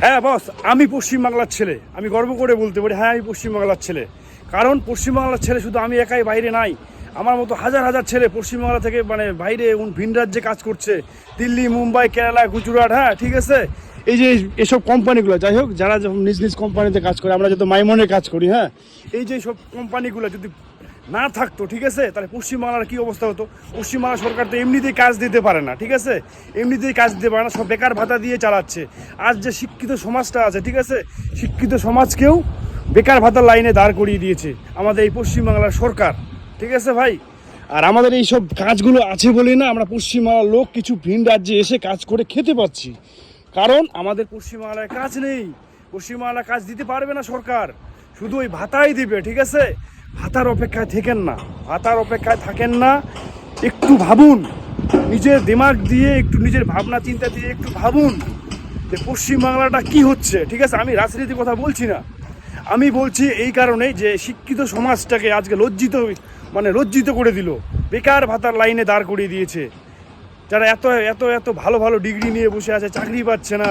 হ্যাঁ বস, আমি পশ্চিমবাংলার ছেলে, আমি গর্ব করে বলতে পারি হ্যাঁ আমি পশ্চিমবাংলার ছেলে। কারণ পশ্চিমবাংলার ছেলে শুধু আমি একাই বাইরে নাই, আমার মতো হাজার হাজার ছেলে পশ্চিমবাংলা থেকে মানে বাইরে ভিন রাজ্যে কাজ করছে, দিল্লি, মুম্বাই, কেরালা, গুজরাট। হ্যাঁ ঠিক আছে, এই যে এসব কোম্পানিগুলো, যাই হোক, যারা যখন নিজ নিজ কোম্পানিতে কাজ করে, আমরা যত মাইমনে কাজ করি, হ্যাঁ, এই যে সব কোম্পানিগুলো যদি না থাকতো, ঠিক আছে, তাহলে পশ্চিমবাংলার কী অবস্থা হতো? পশ্চিমবাংলা সরকার তো এমনিতেই কাজ দিতে পারে না, ঠিক আছে, এমনিতেই কাজ দিতে পারে না, সব বেকার ভাতা দিয়ে চালাচ্ছে। আজ যে শিক্ষিত সমাজটা আছে, ঠিক আছে, শিক্ষিত সমাজকেও বেকার ভাতার লাইনে দাঁড় করিয়ে দিয়েছে আমাদের এই পশ্চিমবাংলার সরকার, ঠিক আছে ভাই। আর আমাদের এই সব কাজগুলো আছে বলেই না আমরা পশ্চিমবাংলার লোক কিছু ভিন রাজ্যে এসে কাজ করে খেতে পাচ্ছি। কারণ আমাদের পশ্চিমবাংলায় কাজ নেই, পশ্চিমবাংলায় কাজ দিতে পারবে না সরকার, শুধু ওই ভাতাই দিবে, ঠিক আছে। ভাতার অপেক্ষায় থাকেন না, ভাতার অপেক্ষায় থাকেন না, একটু ভাবুন, নিজের দিমাগ দিয়ে একটু, নিজের ভাবনা চিন্তা দিয়ে একটু ভাবুন যে পশ্চিমবাংলাটা কি হচ্ছে, ঠিক আছে। আমি রাজনীতির কথা বলছি না, আমি বলছি এই কারণে যে শিক্ষিত সমাজটাকে আজকে লজ্জিত করে দিল, বেকার ভাতার লাইনে দাঁড় করিয়ে দিয়েছে। যারা এত এত এত ভালো ভালো ডিগ্রি নিয়ে বসে আছে, চাকরি পাচ্ছে না,